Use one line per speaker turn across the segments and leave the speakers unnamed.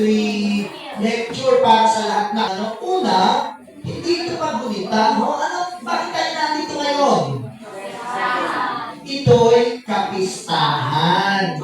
ito'y lecture para sa lahat na Una, hindi ito paggunita. Bakit tayo nandito ngayon? Ito'y kapistahan.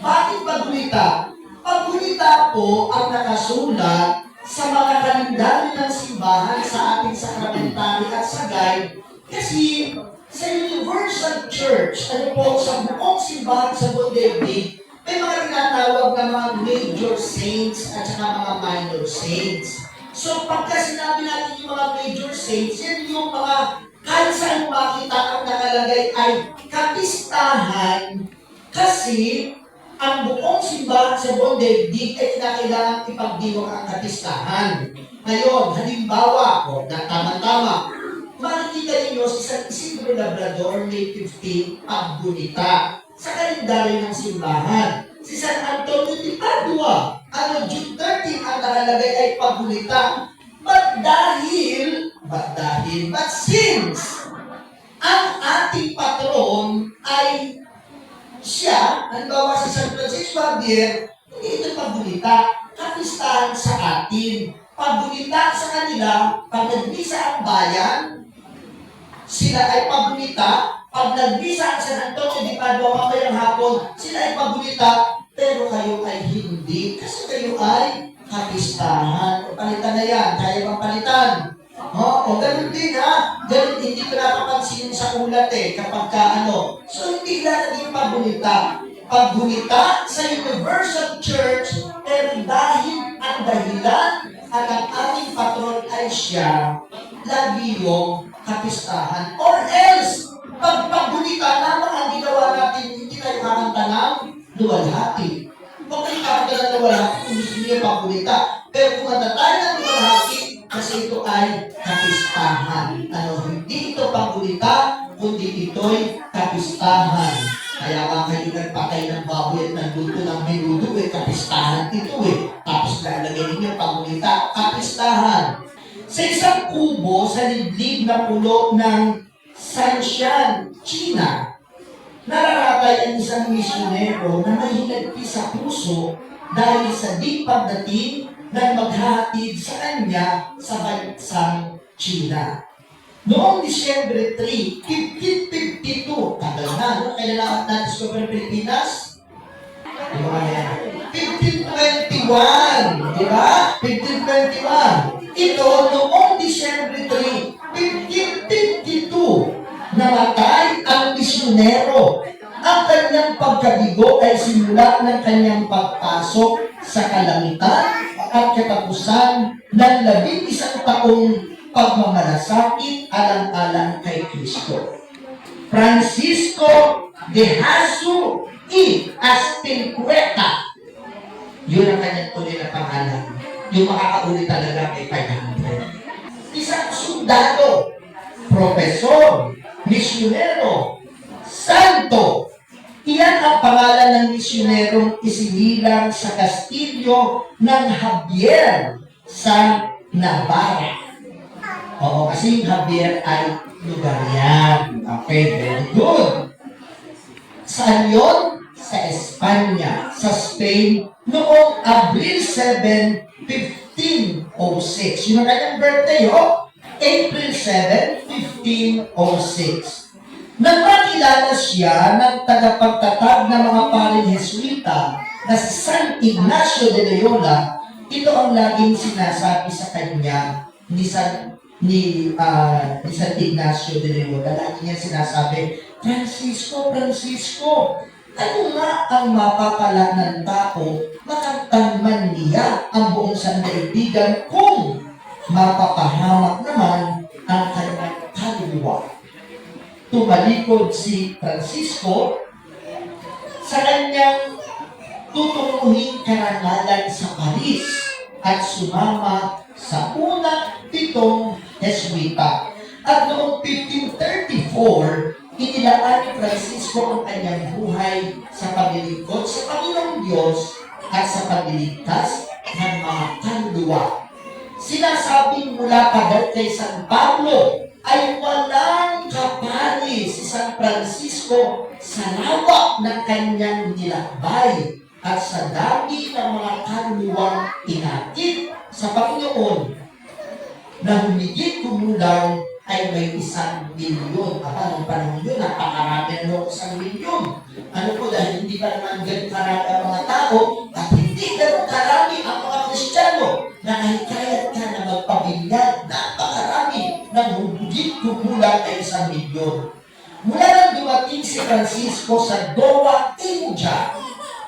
Bakit paggunita? Paggunita po ang nakasulat sa mga kalendaryo ng simbahan sa ating sakramentary at sagay kasi sa Universal Church, sa buong simbahan sa buong daigdig, may mga tinatawag na mga major saints at saka mga minor saints. So, pagka sinabi natin yung mga major saints, yan yung mga kahit saan makita ang nakalagay ay kapistahan kasi ang buong simbahan sa buong daigdig ay kinakailangan ipagdiwang ang kapistahan. Ngayon, halimbawa, na tama-tama, makikita ninyo si San Isidro Labrador, May 15, paggunita sa kalendaryo ng simbahan. Si San Antonio de Padua, June 13, ang nakalagay ay paggunita. But since ang ating patron ay siya, halimbawa si San Francisco Javier, hindi ito paggunita, kapistahan sa atin. Paggunita sa kanila, pag nagbisa ang bayan, sila ay paggunita. Pag nagbisa ang San Antonio de Padua mamayang hapon, sila ay paggunita, pero kayo ay hindi. Kasi kayo ay kapistahan. Palitan na yan. Kaya bang palitan? Ganun din Ganun, hindi ko napapansin sa ulat kapag So, hindi na naging paggunita. Paggunita sa Universal Church, pero dahil ang dahilan at ang ating patron ay siya, lagi yung kapistahan. Or else, pag paggunita lamang ang ginawa natin, hindi tayo kakanta ng luwalhati. Kung kayo kakanta ng luwalhati, kung gusto niyo paggunita. Pero kung kanta tayo ng luwalhati, kasi ito ay kapistahan. Hindi ito paggunita, kundi ito'y kapistahan. Kaya nga kayo nagpatay ng baboy at nagluto ng menudo, kapistahan ito Tapos lalagay ninyo paggunita, kapistahan. Sa isang kubo sa liblib na pulo ng Sanshan, China, nararatay ang isang misyonero na nahinagpis sa puso dahil sa di pagdating ng maghahatid sa kanya sa bansang China. Noong Disyembre 3, 1552, tagal na, kailan na-discover ng Pilipinas? 1521, di ba? 1521. Ito, noong Disyembre 3, 1552, namatay ang misyonero. Ang kanyang pagkabigo ay simula ng kanyang pagpasok sa kalangitan at katapusan ng 11 taong pagmamalasakit alang-alang kay Kristo. Francisco de Jasso y Astilcueta. Yun ang kanyang tunay na pangalan. Yung makakauli talaga kay 500. Isang sundalo, profesor, misyonero, santo. Iyan ang pangalan ng misyonerong isinilang sa kastilyo ng Javier sa Navarra. Kasi yung Javier ay lugar yan. Okay, very good. Saan yun? Sa Espanya, sa Spain, noong Abril 7, 1506. Yun ang kanyang birthday, April 7, 1506. Nagpakilala siya ng tagapagtatag ng mga paring Jesuita na si San Ignacio de Loyola. Ito ang laging sinasabi sa kanya ni San Ignacio de Loyola. Lagi niya sinasabi, Francisco, ano nga ang mapapala ng tao makatanman niya ang buong sandaigdigan kung mapapahamak naman ang kanyang kaluluwa. Tumalikod si Francisco sa kanyang tutunguhing karangalan sa Paris at sumama sa unang 7 Jesuita. At noong 1534, inilaan ni Francisco ang kanyang buhay sa paglilingkod sa Panginoong Diyos at sa pagliligtas ng mga kaluluwa. Sinasabing mula pa daw kay San Pablo ay walang kapari si San Francisco sa lawak ng kanyang nilakbay at sa dami ng mga kaluluwang inakit sa Panginoon na humigit kumulang ay may 1,000,000. Aba, ng panahon yun, napakarami na 1,000,000. Ano po, dahil hindi pa naman ganun karami ang mga tao at hindi ganun karami ang mga Kristiyano na kahit ka na magpabinyag, napakarami ng humigit kumulang ay 1,000,000. Mula nang dumating si Francisco sa Goa, India,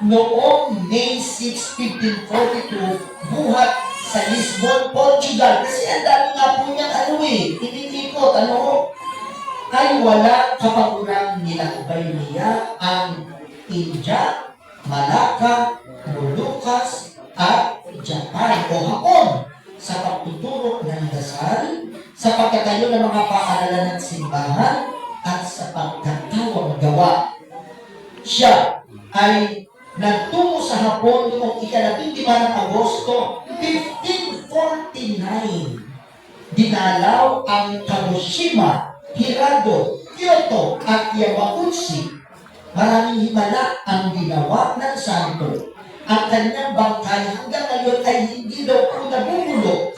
noong May 6, 1542, buhat sa Lisbon, Portugal. Kasi ang dami nga po niyang inikot, ay wala kapaguran nilakbay niya ang India, Malacca, Moluccas, at Japan o Hapon sa pagtuturo ng dasal, sa pagtatayo ng mga paaralan ng simbahan, at sa pagkatawang gawa. Siya ay nagtungo sa Hapon noong 15 ng Agosto, 1549. Dinalaw ang Kagoshima, Hirado, Kyoto, at Yamaguchi. Maraming himala ang ginawa ng santo. Ang kanyang bangkay hanggang ngayon ay hindi daw po nabubulok.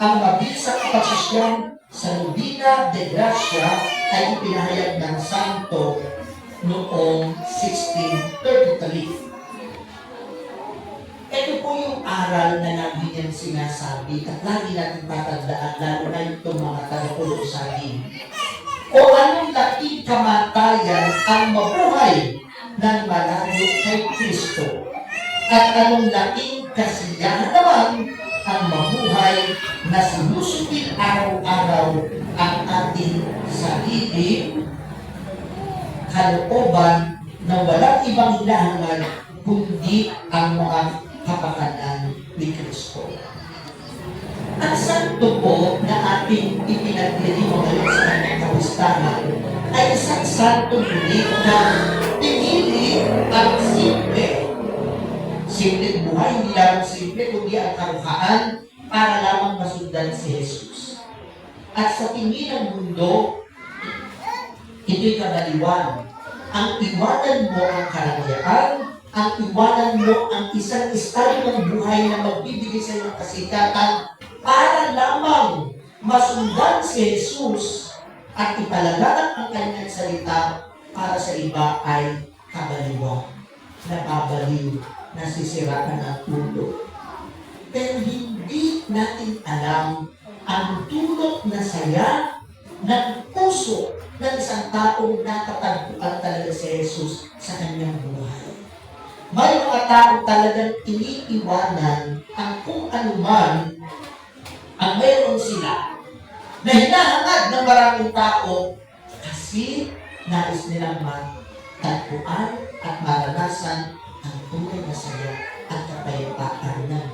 Ang mabisang kapasasyan sa Lubina de Gracia ay ipinahayag ng santo noong 1633. Ito po yung aral na lagi niyang sinasabi at lagi natin tatandaan, lalo na itong mga tagapulo sa atin. O anong laking kamatayan ang mabuhay ng malayo kay Kristo? At anong laking kasiyahan naman ang mabuhay na sinusupil araw-araw ang ating sarili, kalooban na walang ibang hinahangal kundi ang mga kapakanan ni Kristo. Ang santo po na ating ipinaglilingkod ngayon sa kanyang kapistahan ay isang santo ulit na pinili ang simple. Simpleng buhay, hindi lamang simple, kundi ang karuhaan para lamang masundan si Jesus. At sa tingin ng mundo, ito'y kabaliwan. Ang iwanan mo ang karangyaan, ang iwanan mo ang isang estado ng buhay na magbibigay sa iyong kasikatan para lamang masundan si Jesus at ipalaganap ang kanyang salita para sa iba ay kabaliwan, nababaliw, nasisiraan ang ulo. Pero hindi natin alam ang dulot na saya ng puso ng isang taong nakatagpuan talaga si Jesus sa kanyang buhay. May mga tao talagang iniiwanan ang kung anuman ang mayroon sila na hinahangad ng maraming tao kasi nais nilang matagpuan at maranasan ang tunay na saya at kapayapaan ng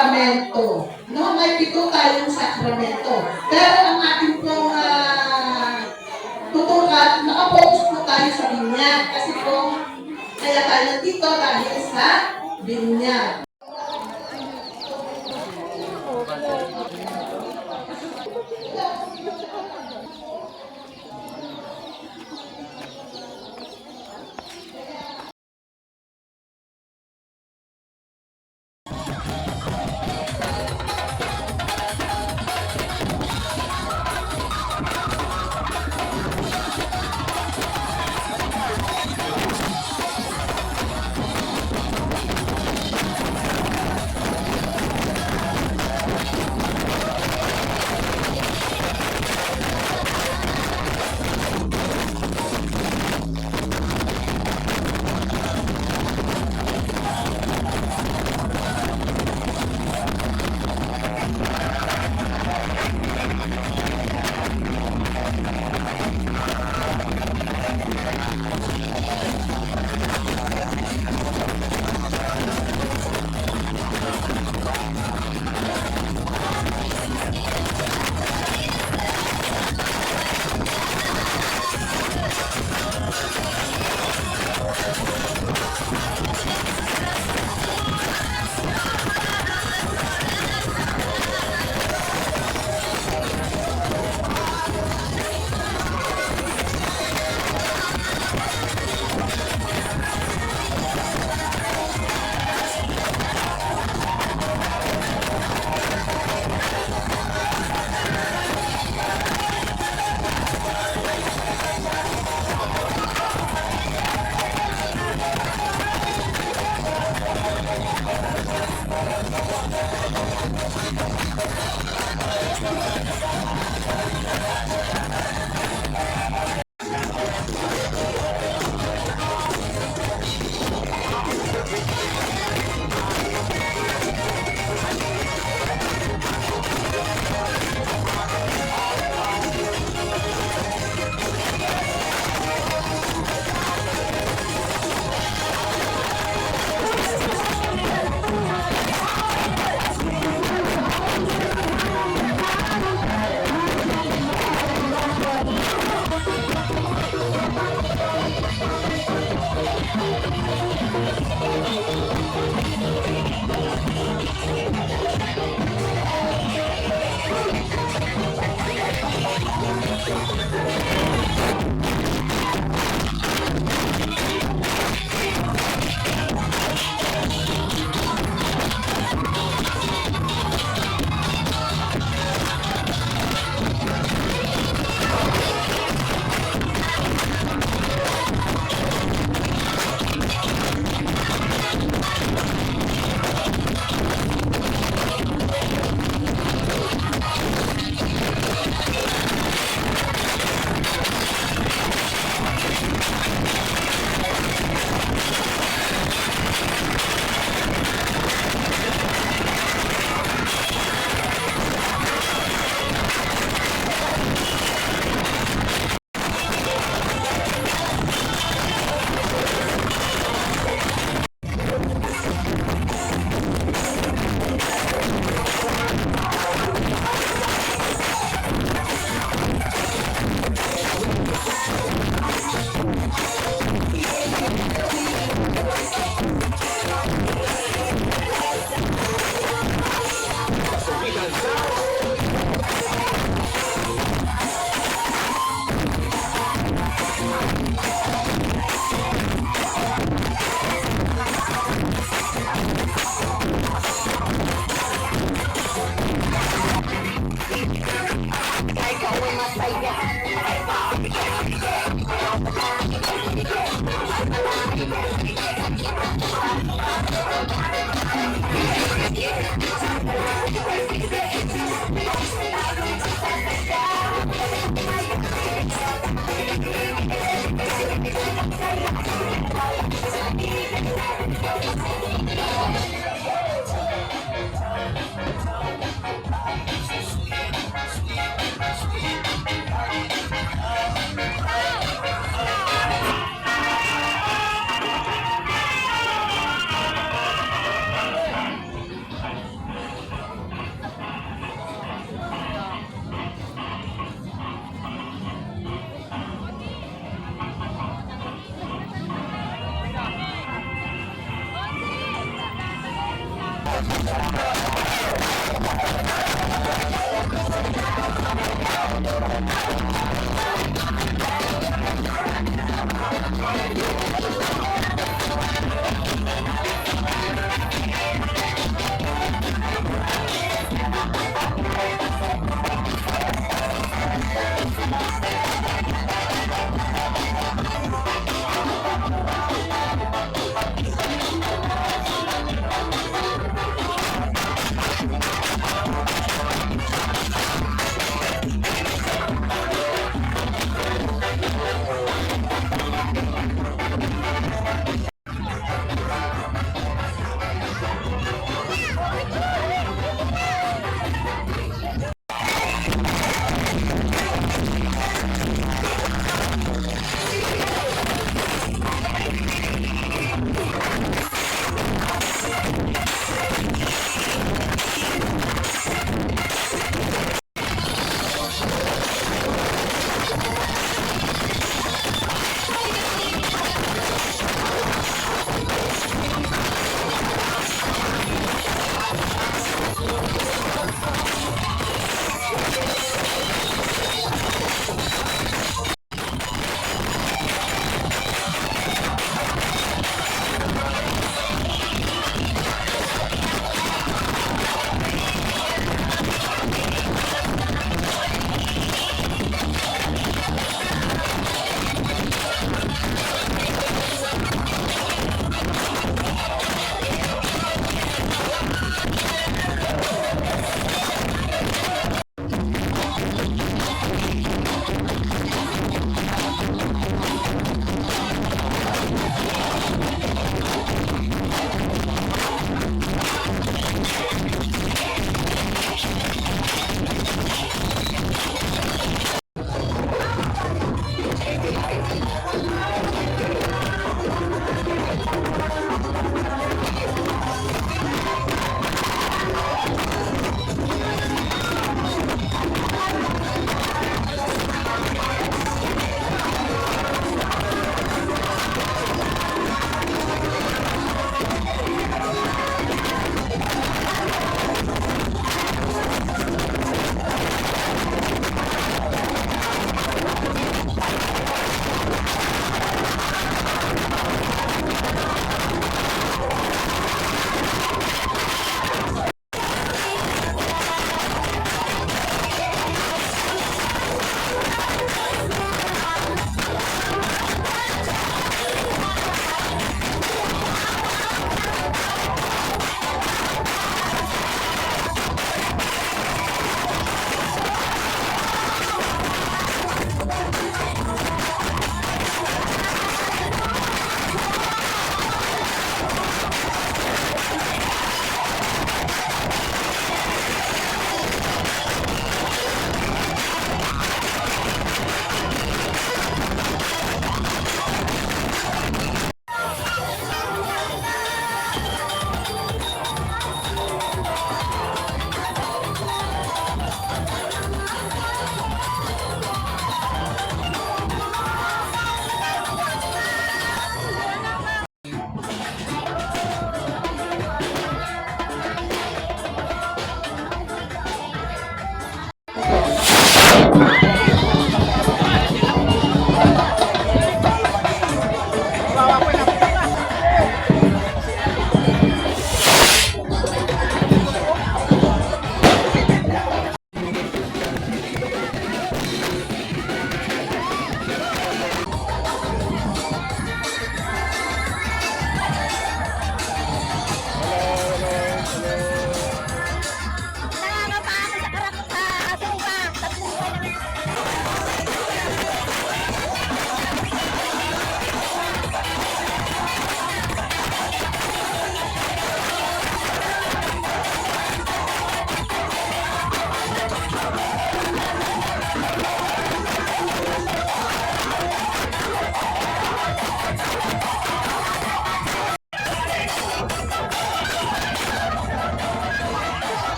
sakramento. No, may 7 tayong sakramento. Pero ang ating pong tutukan, nakapokus po tayo sa binyag. Kasi po, kaya tayo nandito dahil sa binyag.